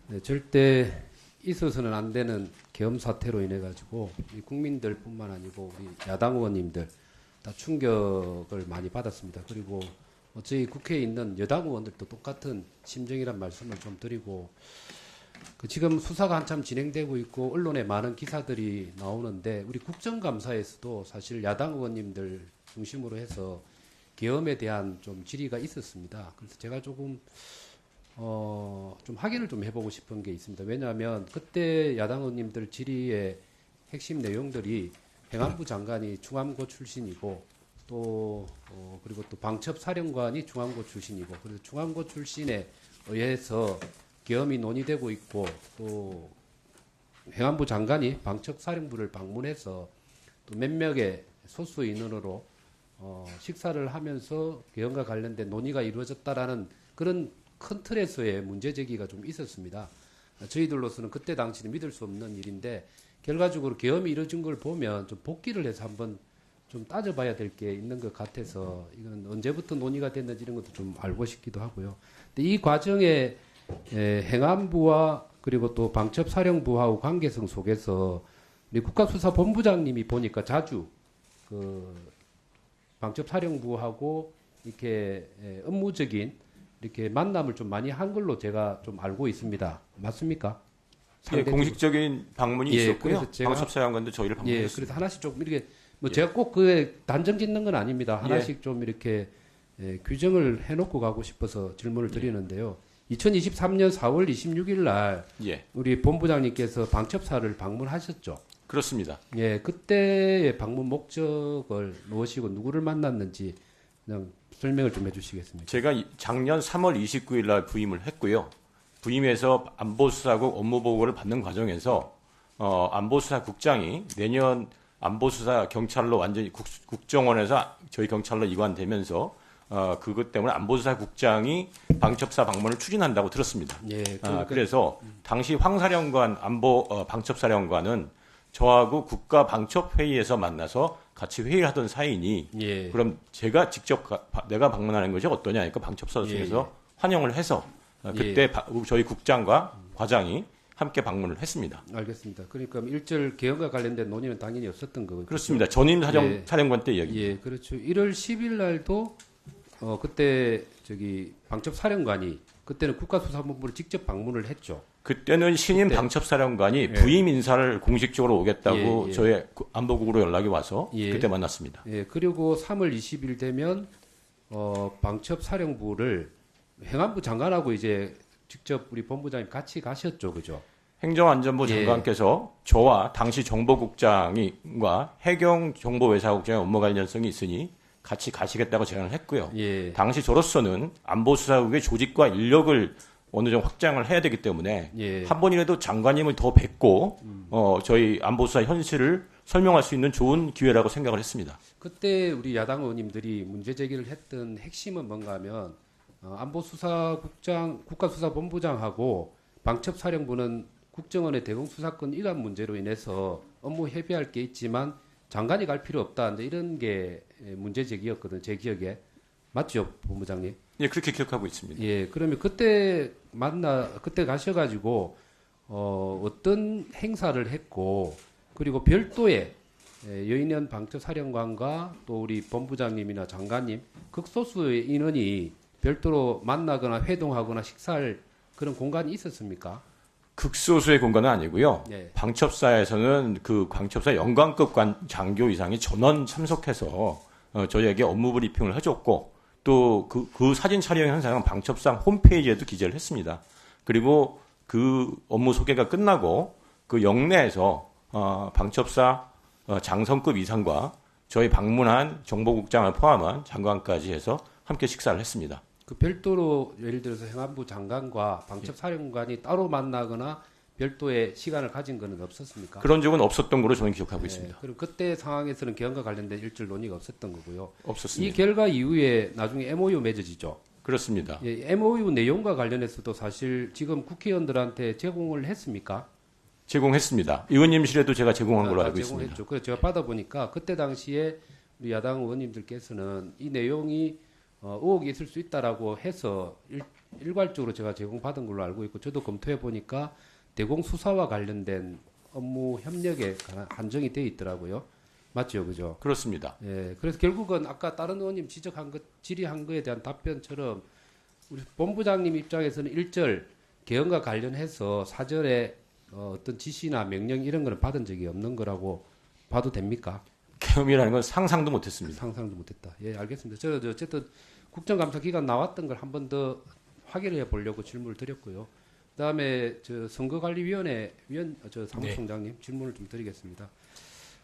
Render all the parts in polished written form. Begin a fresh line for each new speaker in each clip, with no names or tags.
네, 절대 있어서는 안 되는 계엄 사태로 인해 가지고 국민들뿐만 아니고 우리 야당 의원님들 다 충격을 많이 받았습니다. 그리고 저희 국회에 있는 여당 의원들도 똑같은 심정이란 말씀을 좀 드리고, 지금 수사가 한참 진행되고 있고 언론에 많은 기사들이 나오는데 우리 국정감사에서도 사실 야당 의원님들 중심으로 해서 계엄에 대한 좀 질의가 있었습니다. 그래서 제가 조금 좀 확인을 좀 해보고 싶은 게 있습니다. 왜냐하면 그때 야당 의원님들 질의의 핵심 내용들이 행안부 장관이 중암고 출신이고 또 그리고 또 방첩사령관이 중암고 출신이고, 그래서 중암고 출신에 의해서 계엄이 논의되고 있고, 또 행안부 장관이 방첩사령부를 방문해서 또 몇 명의 소수 인원으로 식사를 하면서 계엄과 관련된 논의가 이루어졌다라는 그런 큰 틀에서의 문제 제기가 좀 있었습니다. 저희들로서는 그때 당시는 믿을 수 없는 일인데, 결과적으로 계엄이 이루어진 걸 보면 좀 복귀를 해서 한번 좀 따져봐야 될 게 있는 것 같아서, 이건 언제부터 논의가 됐는지 이런 것도 좀 알고 싶기도 하고요. 근데 이 과정에 행안부와 그리고 또 방첩사령부하고 관계성 속에서 우리 국가수사본부장님이 보니까 자주 그 방첩사령부하고 이렇게 업무적인 이렇게 만남을 좀 많이 한 걸로 제가 좀 알고 있습니다. 맞습니까?
예, 공식적인 방문이 있었고요. 방첩사령관도 저희를 방문했습니다.
그래서 하나씩 좀 이렇게 제가 꼭 그에 단정 짓는 건 아닙니다. 하나씩 좀 이렇게 규정을 해놓고 가고 싶어서 질문을 드리는데요. 2023년 4월 26일 날 우리 본부장님께서 방첩사를 방문하셨죠.
그렇습니다.
예, 그때의 방문 목적을 무엇이고 누구를 만났는지 그냥 설명을 좀 해주시겠습니까?
제가 작년 3월 29일 날 부임을 했고요. 부임해서 안보수사국 업무보고를 받는 과정에서 안보수사국장이 내년 안보수사 경찰로 완전히 국정원에서 저희 경찰로 이관되면서 그것 때문에 안보수사국장이 방첩사 방문을 추진한다고 들었습니다.
예,
그래서 당시 황사령관 방첩사령관은 저하고 국가방첩회의에서 만나서 같이 회의를 하던 사이니 그럼 제가 직접 내가 방문하는 것이 어떠냐 하니까 방첩사에서 환영을 해서 그때 저희 국장과 과장이 함께 방문을 했습니다.
알겠습니다. 그러니까 일절 계엄과 관련된 논의는 당연히 없었던 거죠.
그렇습니다. 전임 사령관 때 이야기.
예, 그렇죠. 1월 10일 날도 그때 방첩사령관이 그때는 국가수사본부를 직접 방문을 했죠.
그때는 신임 방첩사령관이 부임 인사를 공식적으로 오겠다고 저희 안보국으로 연락이 와서 그때 만났습니다.
예, 그리고 3월 20일 되면 방첩사령부를 행안부 장관하고 이제 직접 우리 본부장님 같이 가셨죠, 그죠?
행정안전부 장관께서 저와 당시 정보국장과 해경정보외사국장의 업무 관련성이 있으니 같이 가시겠다고 제안을 했고요. 당시 저로서는 안보수사국의 조직과 인력을 어느 정도 확장을 해야 되기 때문에 한 번이라도 장관님을 더 뵙고 저희 안보수사 현실을 설명할 수 있는 좋은 기회라고 생각을 했습니다.
그때 우리 야당 의원님들이 문제 제기를 했던 핵심은 뭔가 하면 안보수사국장, 국가수사본부장하고 방첩사령부는 국정원의 대공수사권 일환 문제로 인해서 업무 협의할 게 있지만 장관이 갈 필요 없다. 이런 게 문제 제기였거든요. 제 기억에. 맞죠, 본부장님?
예, 그렇게 기억하고 있습니다.
예, 그러면 그때 가셔가지고 어떤 행사를 했고, 그리고 별도의 여인현 방첩사령관과 또 우리 본부장님이나 장관님 극소수의 인원이 별도로 만나거나 회동하거나 식사할 그런 공간이 있었습니까?
극소수의 공간은 아니고요. 방첩사에서는 그 방첩사 영관급 장교 이상이 전원 참석해서 저희에게 업무 브리핑을 해줬고, 또 그 사진 촬영 현상은 방첩사 홈페이지에도 기재를 했습니다. 그리고 그 업무 소개가 끝나고 그 영내에서 방첩사 장성급 이상과 저희 방문한 정보국장을 포함한 장관까지 해서 함께 식사를 했습니다.
그 별도로 예를 들어서 행안부 장관과 방첩사령관이 따로 만나거나 별도의 시간을 가진 것은 없었습니까?
그런 적은 없었던 걸로 저는 기억하고 있습니다.
그럼 그때 상황에서는 계엄과 관련된 일절 논의가 없었던 거고요.
없었습니다.
이 결과 이후에 나중에 MOU 맺어지죠.
그렇습니다.
MOU 내용과 관련해서도 사실 지금 국회의원들한테 제공을 했습니까?
제공했습니다. 의원님실에도 제가 제공한 걸로 알고 있습니다.
제공했죠. 그래서 제가 받아보니까 그때 당시에 우리 야당 의원님들께서는 이 내용이 의혹이 있을 수 있다라고 해서 일괄적으로 제가 제공받은 걸로 알고 있고 저도 검토해 보니까 대공 수사와 관련된 업무 협력에 한정이 되어 있더라고요. 맞죠, 그죠?
그렇습니다.
예, 그래서 결국은 아까 다른 의원님 지적한 것, 질의한 거에 대한 답변처럼 우리 본부장님 입장에서는 일절 개헌과 관련해서 사전에 어떤 지시나 명령 이런 거는 받은 적이 없는 거라고 봐도 됩니까?
계엄이라는 건 상상도 못했습니다.
상상도 못했다. 예, 알겠습니다. 저는 어쨌든 국정감사 기간 나왔던 걸 한 번 더 확인을 해 보려고 질문을 드렸고요. 그다음에 저 선거관리위원회 저 사무총장님 질문을 좀 드리겠습니다.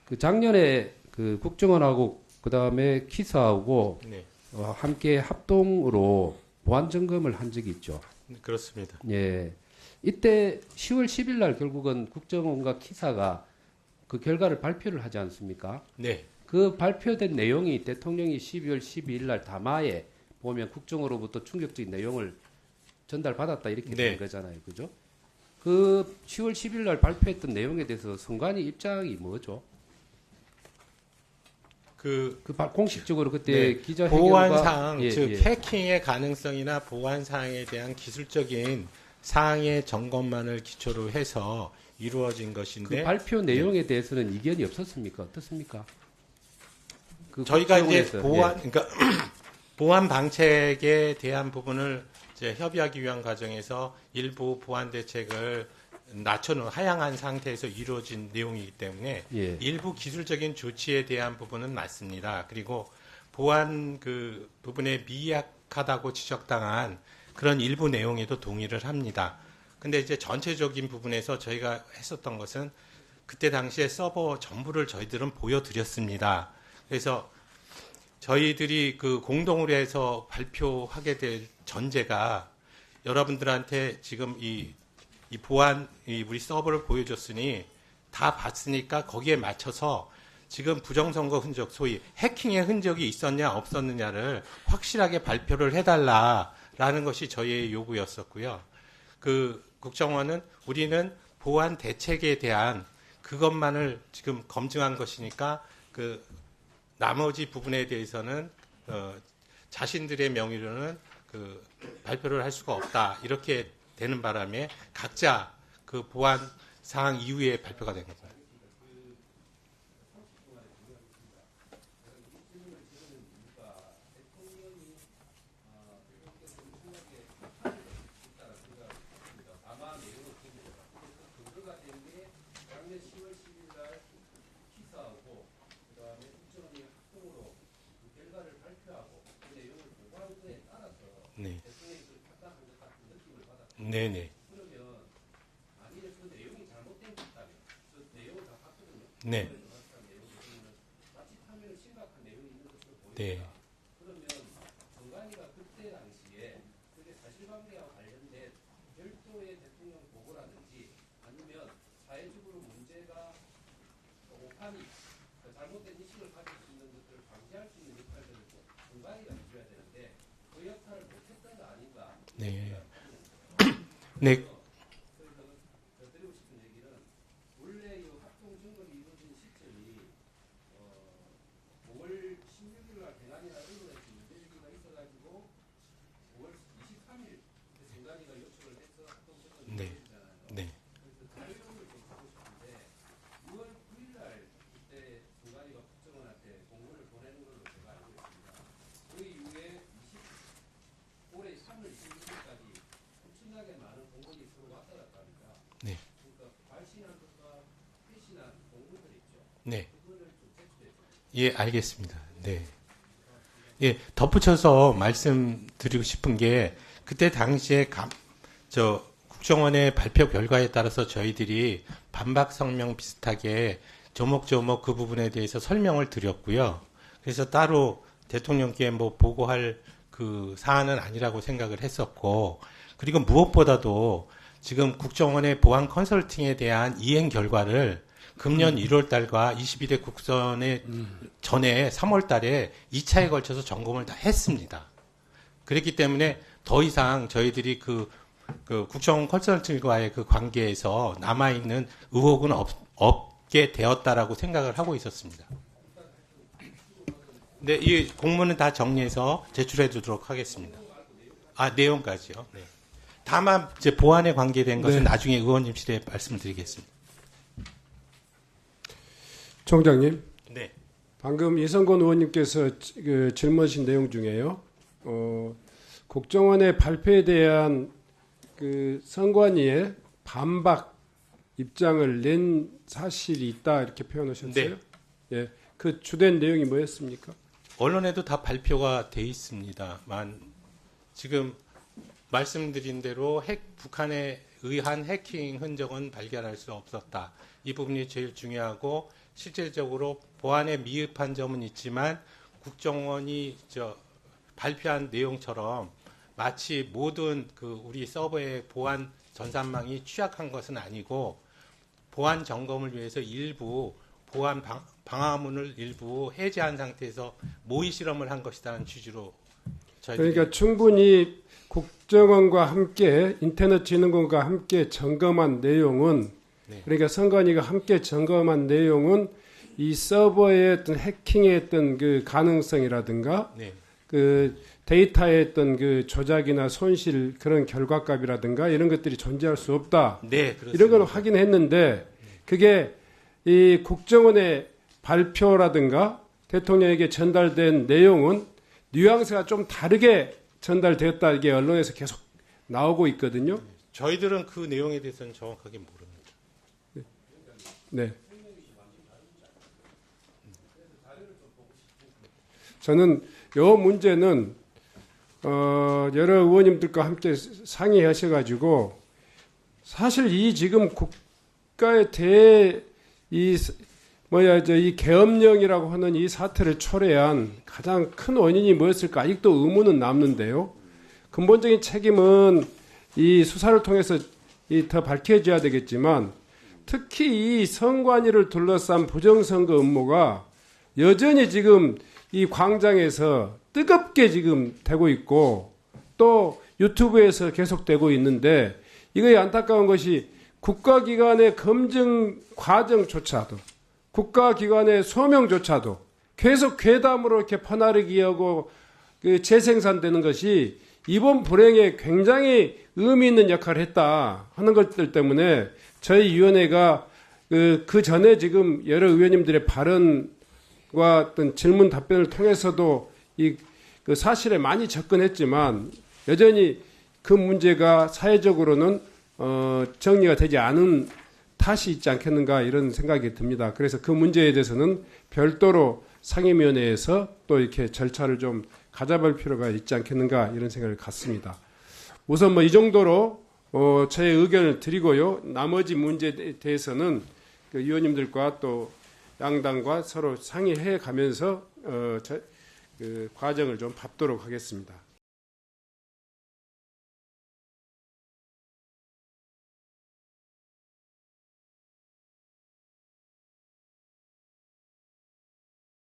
그 작년에 그 국정원하고 그다음에 키사하고
네,
함께 합동으로 보안 점검을 한 적이 있죠.
그렇습니다.
예. 이때 10월 10일 날 결국은 국정원과 키사가 그 결과를 발표를 하지 않습니까?
네,
그 발표된 내용이 대통령이 12월 12일 날 담화에 보면 국정으로부터 충격적인 내용을 전달받았다 이렇게
네.
된 거잖아요. 그죠? 그 10월 10일 날 발표했던 내용에 대해서 선관위 입장이 뭐죠? 공식적으로 그때
네,
기자회견과
보안사항,
예,
즉
예.
해킹의 가능성이나 보안사항에 대한 기술적인 사항의 점검만을 기초로 해서 이루어진
그
것인데
발표 내용에 대해서는 이견이 없었습니까? 어떻습니까? 그
저희가 이제
국정원에서,
보안, 그러니까 보안 방책에 대한 부분을 이제 협의하기 위한 과정에서 일부 보안 대책을 낮춰놓은 하향한 상태에서 이루어진 내용이기 때문에
예.
일부 기술적인 조치에 대한 부분은 맞습니다. 그리고 보안 그 부분에 미약하다고 지적당한 그런 일부 내용에도 동의를 합니다. 근데 이제 전체적인 부분에서 저희가 했었던 것은 그때 당시에 서버 전부를 저희들은 보여드렸습니다. 그래서 저희들이 그 공동으로 해서 발표하게 될 전제가 여러분들한테 지금 이 보안, 우리 서버를 보여줬으니 다 봤으니까 거기에 맞춰서 지금 부정선거 흔적, 소위 해킹의 흔적이 있었냐 없었느냐를 확실하게 발표를 해달라라는 것이 저희의 요구였었고요. 그 국정원은 우리는 보안 대책에 대한 그것만을 지금 검증한 것이니까 그 나머지 부분에 대해서는 자신들의 명의로는 그 발표를 할 수가 없다 이렇게 되는 바람에 각자 그 보안 사항 이후에 발표가 된 겁니다. 네. 네네. 네. 네. 네. 네. 네. 네. 네. 네. 예, 알겠습니다. 네. 예, 덧붙여서 말씀드리고 싶은 게 그때 당시에 국정원의 발표 결과에 따라서 저희들이 반박 성명 비슷하게 조목조목 그 부분에 대해서 설명을 드렸고요. 그래서 따로 대통령께 뭐 보고할 그 사안은 아니라고 생각을 했었고, 그리고 무엇보다도 지금 국정원의 보안 컨설팅에 대한 이행 결과를 금년 1월 달과 22대 국선의 전에 3월 달에 2차에 걸쳐서 점검을 다 했습니다. 그렇기 때문에 더 이상 저희들이 그 국정원 컨설팅과의 그 관계에서 남아있는 의혹은 없게 되었다라고 생각을 하고 있었습니다. 네, 이 공문은 다 정리해서 제출해 두도록 하겠습니다. 내용까지요. 네. 다만 이제 보안에 관계된 것은
네.
나중에 의원님실에 말씀드리겠습니다.
총장님,
네.
방금 이성건 의원님께서 그 질문하신 내용 중에요. 국정원의 발표에 대한 그 선관위의 반박 입장을 낸 사실이 있다 이렇게 표현하셨어요.
네.
예, 그 주된 내용이 뭐였습니까?
언론에도 다 발표가 돼 있습니다만 지금 말씀드린 대로 북한에 의한 해킹 흔적은 발견할 수 없었다. 이 부분이 제일 중요하고 실질적으로 보안에 미흡한 점은 있지만 국정원이 발표한 내용처럼 마치 모든 그 우리 서버의 보안 전산망이 취약한 것은 아니고 보안 점검을 위해서 일부 보안 방화문을 일부 해제한 상태에서 모의 실험을 한 것이라는 취지로
그러니까 충분히 국정원과 함께 인터넷진흥원과 함께 점검한 내용은
네.
그러니까 선관위가 함께 점검한 내용은 이 서버의 어떤 해킹의 어떤 그 가능성이라든가
네.
그 데이터의 어떤 그 조작이나 손실 그런 결과값이라든가 이런 것들이 존재할 수 없다.
네, 그렇습니다.
이런 걸 확인했는데 그게 이 국정원의 발표라든가 대통령에게 전달된 내용은 뉘앙스가 좀 다르게 전달되었다. 이게 언론에서 계속 나오고 있거든요.
저희들은 그 내용에 대해서는 정확하게 모릅니다.
네. 저는 요 문제는 여러 의원님들과 함께 상의하셔가지고 사실 이 지금 국가의 이 계엄령이라고 하는 이 사태를 초래한 가장 큰 원인이 뭐였을까 아직도 의문은 남는데요. 근본적인 책임은 이 수사를 통해서 더 밝혀져야 되겠지만 특히 이 선관위를 둘러싼 부정선거 음모가 여전히 지금 이 광장에서 뜨겁게 지금 되고 있고 또 유튜브에서 계속되고 있는데 이거에 안타까운 것이 국가기관의 검증 과정조차도 국가기관의 소명조차도 계속 괴담으로 이렇게 퍼나르기 하고 그 재생산되는 것이 이번 불행에 굉장히 의미 있는 역할을 했다 하는 것들 때문에 저희 위원회가 그 전에 지금 여러 의원님들의 발언과 어떤 질문 답변을 통해서도 그 사실에 많이 접근했지만 여전히 그 문제가 사회적으로는 정리가 되지 않은 탓이 있지 않겠는가 이런 생각이 듭니다. 그래서 그 문제에 대해서는 별도로 상임위원회에서 또 이렇게 절차를 좀 가져볼 필요가 있지 않겠는가 이런 생각을 갖습니다. 우선 뭐 이 정도로 저의 의견을 드리고요. 나머지 문제에 대해서는 그 의원님들과 또 양당과 서로 상의해 가면서 그 과정을 좀 밟도록 하겠습니다.